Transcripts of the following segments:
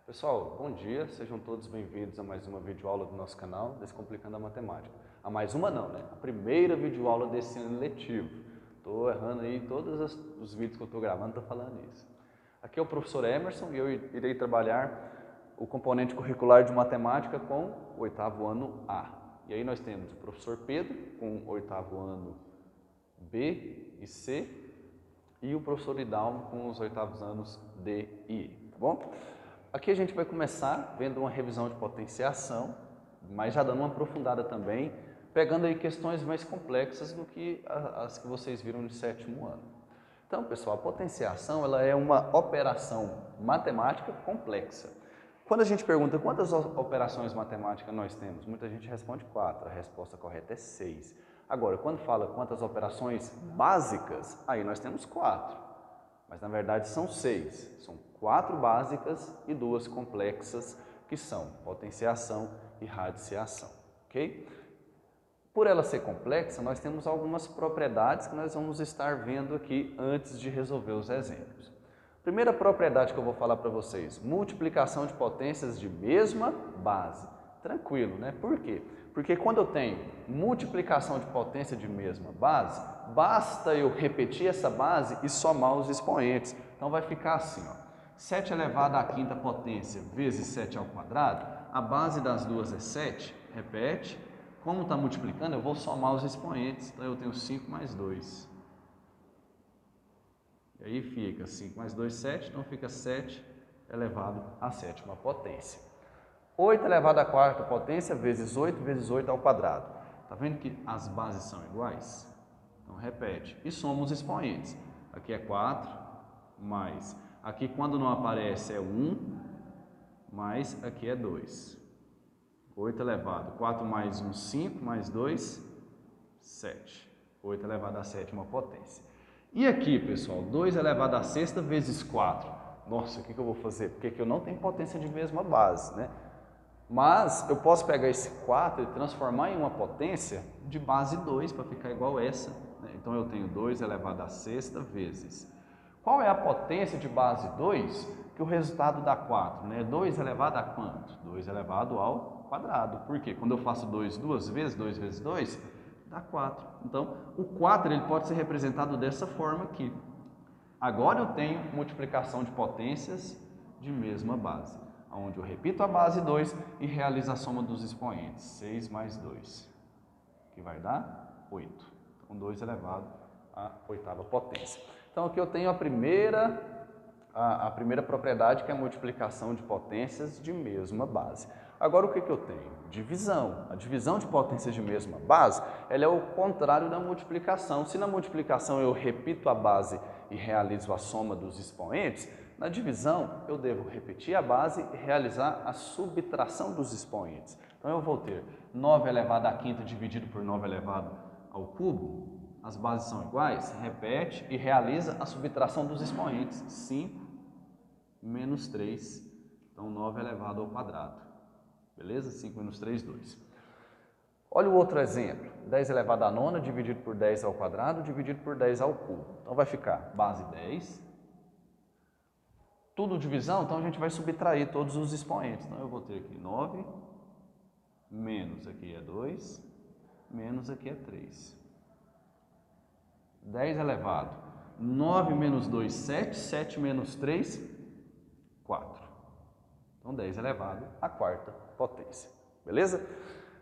Pessoal, bom dia, sejam todos bem-vindos a mais uma videoaula do nosso canal, Descomplicando a Matemática. A mais uma não, né? A primeira videoaula desse ano letivo. Estou errando aí, todos os vídeos que eu estou gravando estão falando isso. Aqui é o professor Emerson e eu irei trabalhar o componente curricular de Matemática com o oitavo ano A. E aí nós temos o professor Pedro com o oitavo ano B e C e o professor Idalmo com os oitavos anos D e E, tá bom? Aqui a gente vai começar vendo uma revisão de potenciação, mas já dando uma aprofundada também, pegando aí questões mais complexas do que as que vocês viram no sétimo ano. Então, pessoal, a potenciação ela é uma operação matemática complexa. Quando a gente pergunta quantas operações matemáticas nós temos, muita gente responde 4, a resposta correta é 6. Agora, quando fala quantas operações básicas, aí nós temos 4. Mas na verdade são 6. São 4 básicas e 2 complexas, que são potenciação e radiciação, ok? Por ela ser complexa, nós temos algumas propriedades que nós vamos estar vendo aqui antes de resolver os exemplos. Primeira propriedade que eu vou falar para vocês, multiplicação de potências de mesma base. Tranquilo, né? Por quê? Porque quando eu tenho multiplicação de potência de mesma base, basta eu repetir essa base e somar os expoentes. Então vai ficar assim, ó, 7 elevado à quinta potência vezes 7 ao quadrado, a base das duas é 7, repete. Como está multiplicando, eu vou somar os expoentes. Então eu tenho 5 mais 2. E aí fica 5 mais 2, 7, então fica 7 elevado à sétima potência. 8 elevado à quarta potência vezes 8 ao quadrado. Está vendo que as bases são iguais? Então repete. E soma os expoentes. Aqui é 4, mais. Aqui quando não aparece é 1, mais aqui é 2. 8 elevado, 4 mais 1, 5, mais 2, 7. 8 elevado à sétima potência. E aqui, pessoal, 2 elevado à sexta vezes 4. Nossa, o que eu vou fazer? Porque aqui eu não tenho potência de mesma base, né? Mas eu posso pegar esse 4 e transformar em uma potência de base 2 para ficar igual essa, né? Então eu tenho 2 elevado à sexta vezes. Qual é a potência de base 2? Que o resultado dá 4, né? 2 elevado a quanto? 2 elevado ao quadrado. Por quê? Quando eu faço 2 duas vezes, 2 vezes 2, dá 4. Então, o 4 ele pode ser representado dessa forma aqui. Agora eu tenho multiplicação de potências de mesma base, onde eu repito a base 2 e realizo a soma dos expoentes. 6 mais 2, que vai dar 8. Então, 2 elevado à oitava potência. Então, aqui eu tenho a primeira propriedade, que é a multiplicação de potências de mesma base. Agora, o que eu tenho? Divisão. A divisão de potências de mesma base, ela é o contrário da multiplicação. Se na multiplicação eu repito a base e realizo a soma dos expoentes, na divisão eu devo repetir a base e realizar a subtração dos expoentes. Então, eu vou ter 9 elevado à quinta dividido por 9 elevado ao cubo. As bases são iguais, repete e realiza a subtração dos expoentes. 5 menos 3, então 9 elevado ao quadrado. Beleza? 5 menos 3, 2. Olha o outro exemplo. 10 elevado à nona dividido por 10 ao quadrado dividido por 10 ao cubo. Então vai ficar base 10. Tudo divisão, então a gente vai subtrair todos os expoentes. Então eu vou ter aqui 9, menos aqui é 2, menos aqui é 3. 10 elevado. 9 menos 2, 7. 7 menos 3, 4. Então, 10 elevado à quarta potência. Beleza?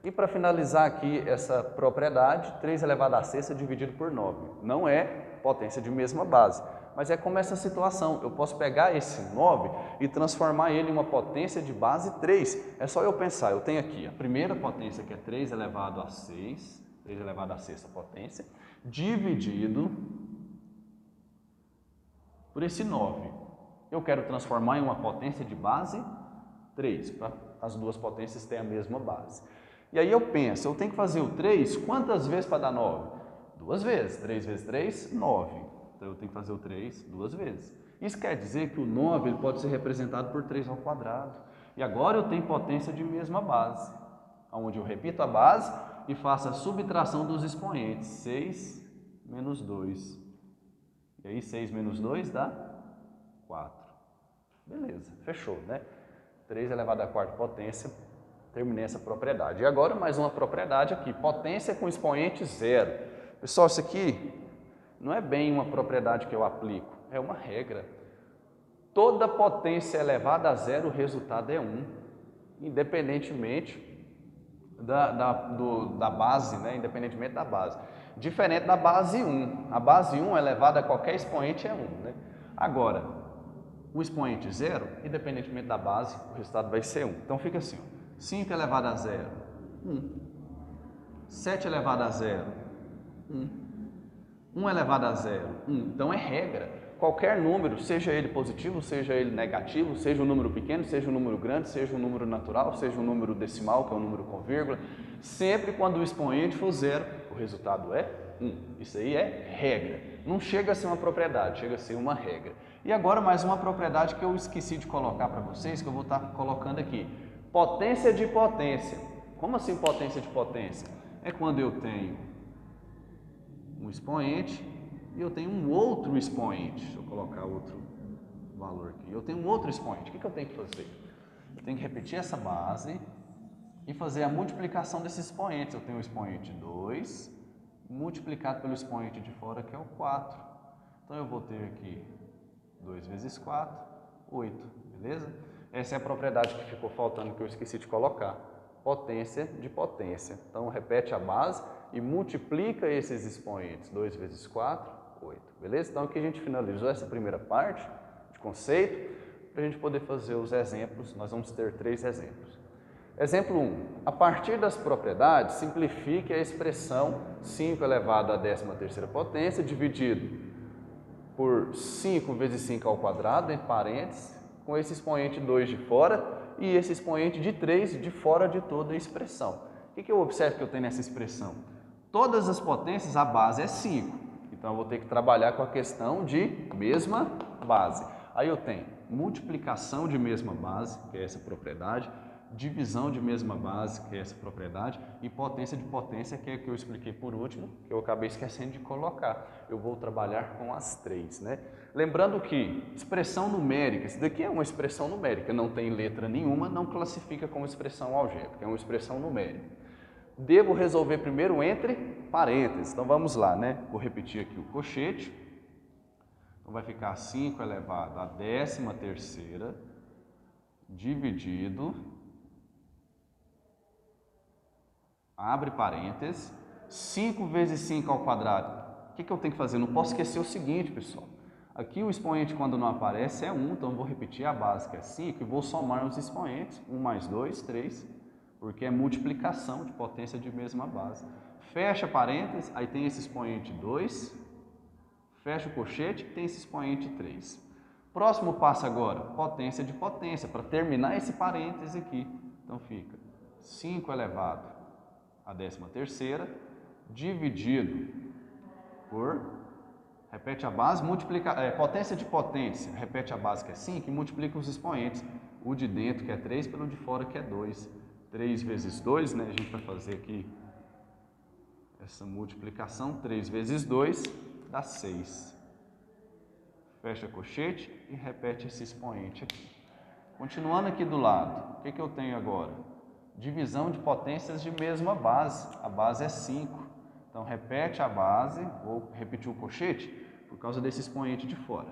E para finalizar aqui essa propriedade, 3 elevado à sexta dividido por 9. Não é potência de mesma base, mas é como essa situação. Eu posso pegar esse 9 e transformar ele em uma potência de base 3. É só eu pensar, eu tenho aqui a primeira potência, que é 3 elevado a 6, 3 elevado à sexta potência, dividido por esse 9. Eu quero transformar em uma potência de base 3, para as duas potências terem a mesma base. E aí eu penso, eu tenho que fazer o 3 quantas vezes para dar 9? 2 vezes. 3 vezes 3, 9. Então eu tenho que fazer o 3 2 vezes. Isso quer dizer que o 9 ele pode ser representado por 3 ao quadrado. E agora eu tenho potência de mesma base, onde eu repito a base e faço a subtração dos expoentes. 6 menos 2. E aí 6 menos 2 dá 4. Beleza, fechou, né? 3 elevado à quarta potência, terminei essa propriedade. E agora mais uma propriedade aqui, potência com expoente zero. Pessoal, isso aqui não é bem uma propriedade que eu aplico, é uma regra. Toda potência elevada a zero, o resultado é 1, independentemente da base, né? Independentemente da base. Diferente da base 1. A base 1 elevada a qualquer expoente é 1. Né? Agora, o expoente zero, independentemente da base, o resultado vai ser 1. Então fica assim, ó, 5 elevado a zero, 1. 7 elevado a zero, 1. 1 elevado a zero, 1. Então é regra. Qualquer número, seja ele positivo, seja ele negativo, seja um número pequeno, seja um número grande, seja um número natural, seja um número decimal, que é um número com vírgula, sempre quando o expoente for zero, o resultado é 1. Isso aí é regra. Não chega a ser uma propriedade, chega a ser uma regra. E agora mais uma propriedade que eu esqueci de colocar para vocês, que eu vou estar colocando aqui. Potência de potência. Como assim potência de potência? É quando eu tenho um expoente e eu tenho um outro expoente. Deixa eu colocar outro valor aqui. Eu tenho um outro expoente. O que eu tenho que fazer? Eu tenho que repetir essa base e fazer a multiplicação desses expoentes. Eu tenho o expoente 2 multiplicado pelo expoente de fora, que é o 4. Então eu vou ter aqui 2 vezes 4, 8, beleza? Essa é a propriedade que ficou faltando, que eu esqueci de colocar. Potência de potência. Então repete a base e multiplica esses expoentes. 2 vezes 4, 8, beleza? Então aqui a gente finalizou essa primeira parte de conceito. Para a gente poder fazer os exemplos, nós vamos ter 3 exemplos. Exemplo 1. A partir das propriedades, simplifique a expressão 5 elevado à 13ª potência dividido por 5 vezes 5 ao quadrado, entre parênteses, com esse expoente 2 de fora e esse expoente de 3 de fora de toda a expressão. O que eu observo que eu tenho nessa expressão? Todas as potências, a base é 5. Então eu vou ter que trabalhar com a questão de mesma base. Aí eu tenho multiplicação de mesma base, que é essa propriedade, divisão de mesma base, que é essa propriedade, e potência de potência, que é o que eu expliquei por último, que eu acabei esquecendo de colocar. Eu vou trabalhar com as 3, né? Lembrando que expressão numérica, isso daqui é uma expressão numérica, não tem letra nenhuma, não classifica como expressão algébrica, é uma expressão numérica. Devo resolver primeiro entre parênteses, então vamos lá, né? Vou repetir aqui o cochete, então vai ficar 5 elevado à 13ª dividido, abre parênteses, 5 vezes 5 ao quadrado. O que eu tenho que fazer? Não posso esquecer o seguinte, pessoal. Aqui o expoente, quando não aparece, é 1, então eu vou repetir a base, que é 5, e vou somar os expoentes. 1 mais 2, 3, porque é multiplicação de potência de mesma base. Fecha parênteses, aí tem esse expoente 2, fecha o colchete, tem esse expoente 3. Próximo passo agora, potência de potência, para terminar esse parênteses aqui. Então fica 5 elevado à 13ª, dividido por, repete a base, potência de potência, repete a base que é 5 e multiplica os expoentes. O de dentro que é 3 pelo de fora que é 2. 3 vezes 2, né? A gente vai fazer aqui essa multiplicação, 3 vezes 2 dá 6. Fecha colchete e repete esse expoente aqui. Continuando aqui do lado, o que eu tenho agora? Divisão de potências de mesma base. A base é 5. Então, repete a base, vou repetir o colchete por causa desse expoente de fora.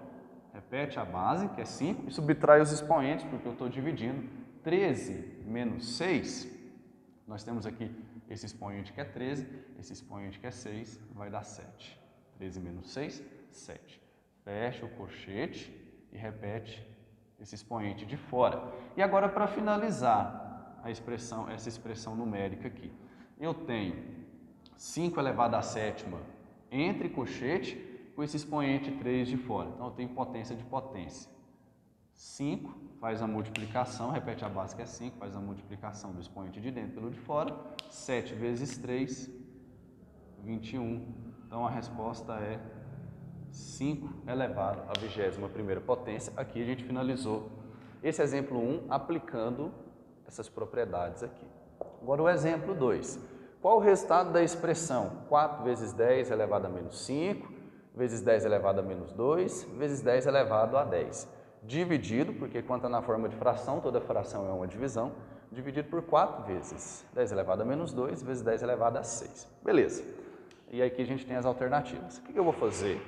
Repete a base, que é 5, e subtrai os expoentes, porque eu estou dividindo. 13 menos 6, nós temos aqui esse expoente que é 13, esse expoente que é 6, vai dar 7. 13 menos 6, 7. Fecha o colchete e repete esse expoente de fora. E agora, para finalizar essa expressão numérica aqui, eu tenho 5 elevado à 7ª entre colchete com esse expoente 3 de fora. Então, eu tenho potência de potência. 5 faz a multiplicação, repete a base que é 5, faz a multiplicação do expoente de dentro pelo de fora. 7 vezes 3, 21. Então, a resposta é 5 elevado à 21ª potência. Aqui a gente finalizou esse exemplo 1 aplicando essas propriedades aqui. Agora o exemplo 2. Qual o resultado da expressão 4 vezes 10 elevado a menos 5, vezes 10 elevado a menos 2, vezes 10 elevado a 10? dividido, porque quando está na forma de fração, toda fração é uma divisão, dividido por 4 vezes 10 elevado a menos 2 vezes 10 elevado a 6. Beleza. E aí aqui a gente tem as alternativas. O que eu vou fazer?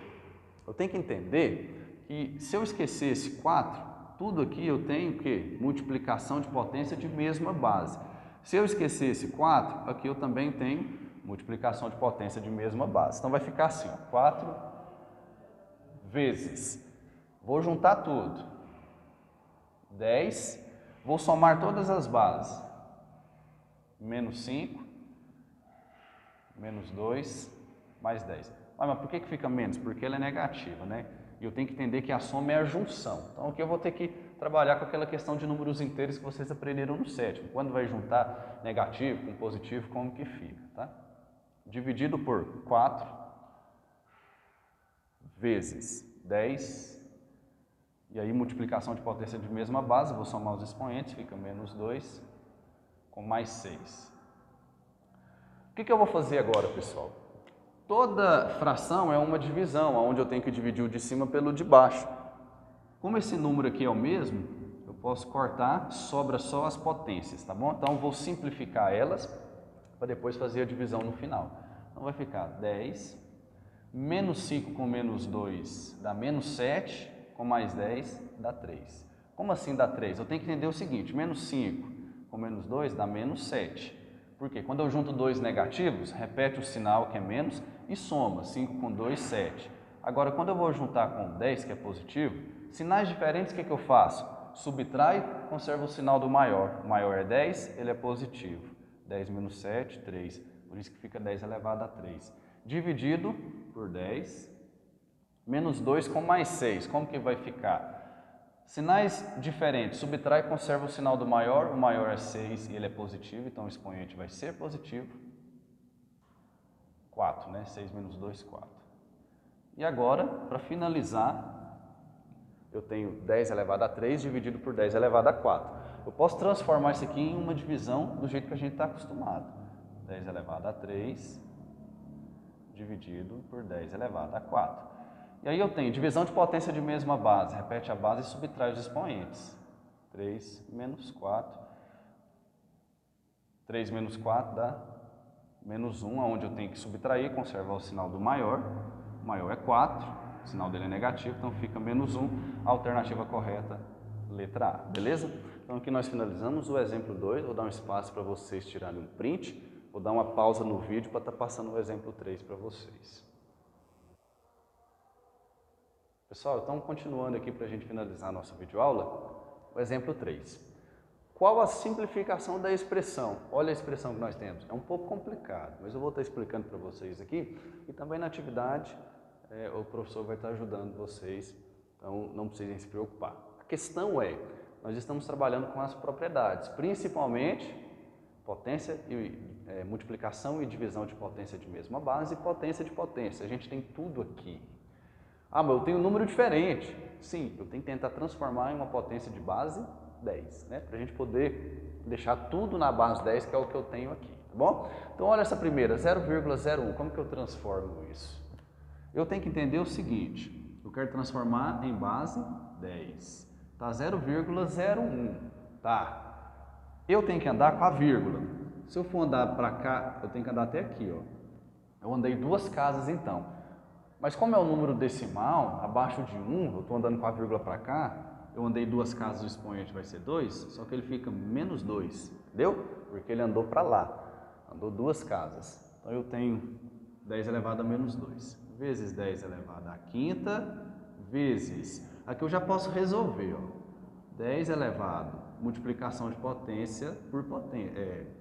Eu tenho que entender que se eu esquecer esse 4, tudo aqui eu tenho o quê? Multiplicação de potência de mesma base. Se eu esquecer esse 4, aqui eu também tenho multiplicação de potência de mesma base. Então vai ficar assim, ó, 4 vezes, vou juntar tudo, 10, vou somar todas as bases, menos 5, menos 2, mais 10. Mas por que fica menos? Porque ela é negativa, né? E eu tenho que entender que a soma é a junção. Então aqui eu vou ter que trabalhar com aquela questão de números inteiros que vocês aprenderam no sétimo. Quando vai juntar negativo com positivo, como que fica, tá? Dividido por 4 vezes 10, e aí multiplicação de potência de mesma base, vou somar os expoentes, fica menos 2 com mais 6. O que eu vou fazer agora, pessoal? Toda fração é uma divisão, onde eu tenho que dividir o de cima pelo de baixo. Como esse número aqui é o mesmo, eu posso cortar, sobra só as potências, tá bom? Então, eu vou simplificar elas para depois fazer a divisão no final. Então, vai ficar 10, menos 5 com menos 2 dá menos 7, com mais 10 dá 3. Como assim dá 3? Eu tenho que entender o seguinte, menos 5 com menos 2 dá menos 7. Por quê? Quando eu junto dois negativos, repete o sinal que é menos e soma 5 com 2, 7. Agora, quando eu vou juntar com 10, que é positivo, sinais diferentes, o que eu faço? Subtrai, conserva o sinal do maior. O maior é 10, ele é positivo. 10 menos 7, 3. Por isso que fica 10 elevado a 3. Dividido por 10, menos 2 com mais 6. Como que vai ficar? Sinais diferentes, subtrai e conserva o sinal do maior, o maior é 6 e ele é positivo, então o expoente vai ser positivo. 4, né? 6 menos 2, 4. E agora, para finalizar, eu tenho 10 elevado a 3 dividido por 10 elevado a 4. Eu posso transformar isso aqui em uma divisão do jeito que a gente está acostumado. 10 elevado a 3 dividido por 10 elevado a 4. E aí eu tenho divisão de potência de mesma base, repete a base e subtrai os expoentes. 3 menos 4. 3 menos 4 dá menos 1, onde eu tenho que subtrair, conservar o sinal do maior. O maior é 4, o sinal dele é negativo, então fica menos 1. A alternativa correta, letra A, beleza? Então aqui nós finalizamos o exemplo 2, vou dar um espaço para vocês tirarem um print, vou dar uma pausa no vídeo para estar passando o exemplo 3 para vocês. Pessoal, então continuando aqui para a gente finalizar a nossa videoaula, o exemplo 3. Qual a simplificação da expressão? Olha a expressão que nós temos. É um pouco complicado, mas eu vou estar explicando para vocês aqui. E também na atividade, o professor vai estar ajudando vocês, então não precisem se preocupar. A questão é, nós estamos trabalhando com as propriedades, principalmente potência e multiplicação e divisão de potência de mesma base e potência de potência. A gente tem tudo aqui. Ah, mas eu tenho um número diferente. Sim, eu tenho que tentar transformar em uma potência de base 10, né? Para a gente poder deixar tudo na base 10, que é o que eu tenho aqui, tá bom? Então, olha essa primeira, 0,01. Como que eu transformo isso? Eu tenho que entender o seguinte, eu quero transformar em base 10. Tá, 0,01. Tá. Eu tenho que andar com a vírgula. Se eu for andar para cá, eu tenho que andar até aqui, ó. Eu andei 2 casas então. Mas como é um número decimal, abaixo de 1, eu estou andando com a vírgula para cá, eu andei 2 casas, o expoente vai ser 2, só que ele fica menos 2, entendeu? Porque ele andou para lá, andou 2 casas. Então eu tenho 10 elevado a menos 2, vezes 10 elevado a quinta, vezes, aqui eu já posso resolver, ó, 10 elevado, multiplicação de potência por potência,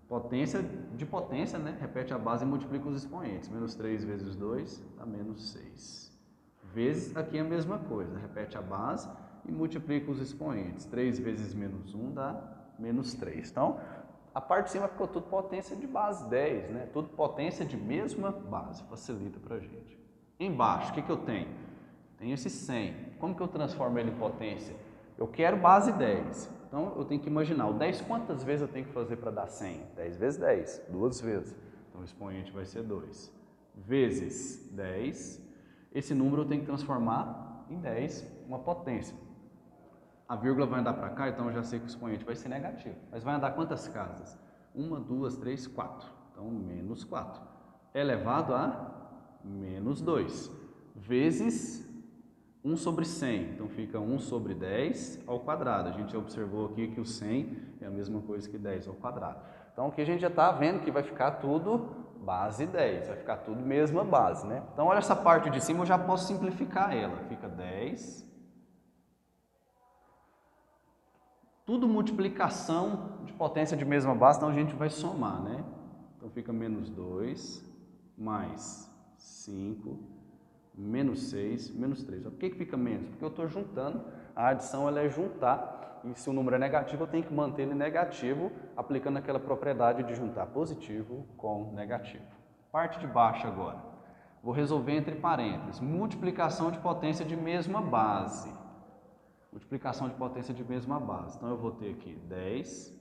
potência de potência, né? Repete a base e multiplica os expoentes. Menos 3 vezes 2 dá menos 6. Vezes, aqui é a mesma coisa. Repete a base e multiplica os expoentes. 3 vezes menos 1 dá menos 3. Então, a parte de cima ficou tudo potência de base 10, né? Tudo potência de mesma base. Facilita pra gente. Embaixo, o que eu tenho? Tenho esse 100. Como que eu transformo ele em potência? Eu quero base 10. Então, eu tenho que imaginar, o 10 quantas vezes eu tenho que fazer para dar 100? 10 vezes 10, 2 vezes. Então, o expoente vai ser 2. Vezes 10. Esse número eu tenho que transformar em 10, uma potência. A vírgula vai andar para cá, então eu já sei que o expoente vai ser negativo. Mas vai andar quantas casas? 1, 2, 3, 4. Então, menos 4. Elevado a menos 2. Vezes 1 sobre 100. Então, fica 1 sobre 10 ao quadrado. A gente observou aqui que o 100 é a mesma coisa que 10 ao quadrado. Então, aqui a gente já está vendo que vai ficar tudo base 10. Vai ficar tudo mesma base, né? Então, olha essa parte de cima, eu já posso simplificar ela. Fica 10... Tudo multiplicação de potência de mesma base, então a gente vai somar, né? Então fica menos 2, mais 5, menos 6, menos 3. Por que fica menos? Porque eu estou juntando, a adição ela é juntar, e se o número é negativo, eu tenho que manter ele negativo, aplicando aquela propriedade de juntar positivo com negativo. Parte de baixo agora. Vou resolver entre parênteses. Multiplicação de potência de mesma base. Multiplicação de potência de mesma base. Então, eu vou ter aqui 10,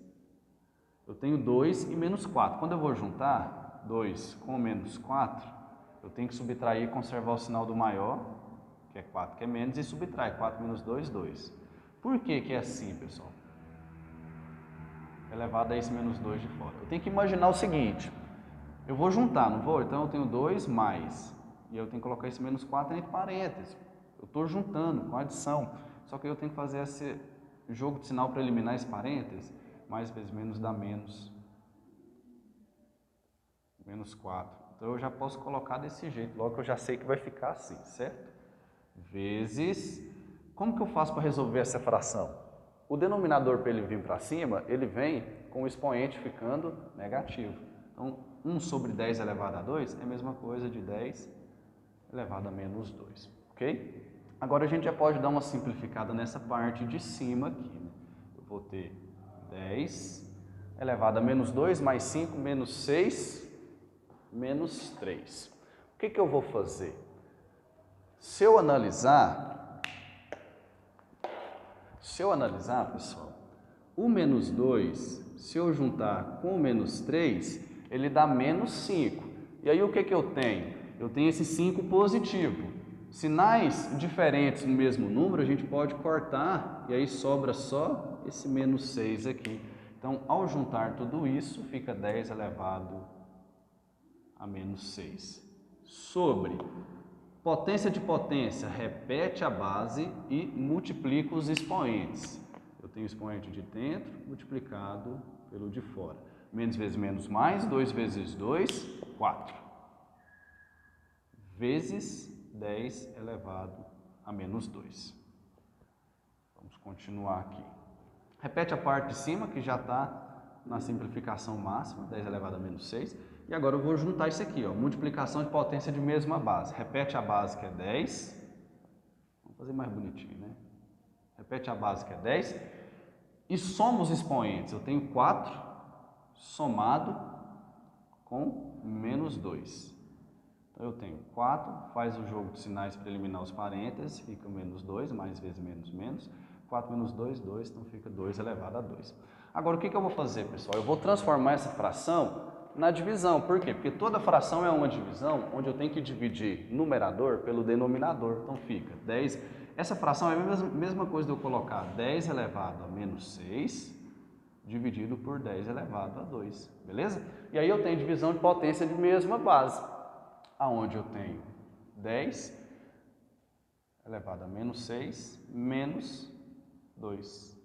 eu tenho 2 e menos 4. Quando eu vou juntar 2 com menos 4, eu tenho que subtrair e conservar o sinal do maior, que é 4, que é menos, e subtrai 4 menos 2, 2. Por que que é assim, pessoal? Elevado a esse menos 2 de fora. Eu tenho que imaginar o seguinte, eu vou juntar, não vou? Então, eu tenho 2 mais, e eu tenho que colocar esse menos 4 entre parênteses. Eu estou juntando com adição. Só que eu tenho que fazer esse jogo de sinal para eliminar esse parênteses. Mais vezes menos dá menos 4. Então eu já posso colocar desse jeito, logo que eu já sei que vai ficar assim, certo? Vezes... Como que eu faço para resolver essa fração? O denominador, para ele vir para cima, ele vem com o expoente ficando negativo. Então 1 sobre 10 elevado a 2 é a mesma coisa de 10 elevado a menos 2, ok? Agora a gente já pode dar uma simplificada nessa parte de cima aqui, né? Eu vou ter 10 elevado a menos 2 mais 5 menos 6 menos 3. O que eu vou fazer? Se eu analisar, pessoal, o menos 2, se eu juntar com o menos 3, ele dá menos 5. E aí o que eu tenho? Eu tenho esse 5 positivo. Sinais diferentes no mesmo número, a gente pode cortar e aí sobra só esse menos 6 aqui. Então, ao juntar tudo isso, fica 10 elevado a menos 6. Sobre potência de potência, repete a base e multiplica os expoentes. Eu tenho o expoente de dentro multiplicado pelo de fora. Menos vezes menos mais, 2 vezes 2, 4. Vezes 10 elevado a menos 2. Vamos continuar aqui. Repete a parte de cima, que já está na simplificação máxima, 10 elevado a menos 6. E agora eu vou juntar isso aqui, ó, multiplicação de potência de mesma base. Repete a base, que é 10. Vamos fazer mais bonitinho, né? Repete a base, que é 10. E soma os expoentes. Eu tenho 4 somado com menos 2. Então, eu tenho 4, faz o jogo de sinais para eliminar os parênteses, fica menos 2, mais vezes menos, menos. 4 menos 2, 2, então fica 2 elevado a 2. Agora, o que eu vou fazer, pessoal? Eu vou transformar essa fração na divisão. Por quê? Porque toda fração é uma divisão onde eu tenho que dividir numerador pelo denominador. Então, fica 10. Essa fração é a mesma coisa de eu colocar 10 elevado a menos 6 dividido por 10 elevado a 2. Beleza? E aí eu tenho divisão de potência de mesma base, aonde eu tenho 10 elevado a menos 6 menos 2.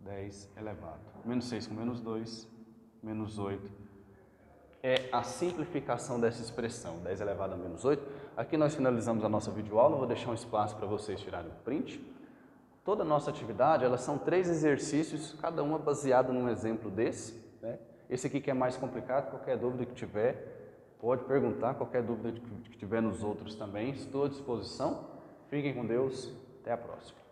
10 elevado. Menos 6 com menos 2, menos 8. É a simplificação dessa expressão, 10 elevado a menos 8. Aqui nós finalizamos a nossa videoaula, vou deixar um espaço para vocês tirarem o print. Toda a nossa atividade, elas são 3 exercícios, cada uma baseada num exemplo desse, né? Esse aqui que é mais complicado, qualquer dúvida que tiver, pode perguntar, qualquer dúvida que tiver nos outros também, estou à disposição. Fiquem com Deus, até a próxima.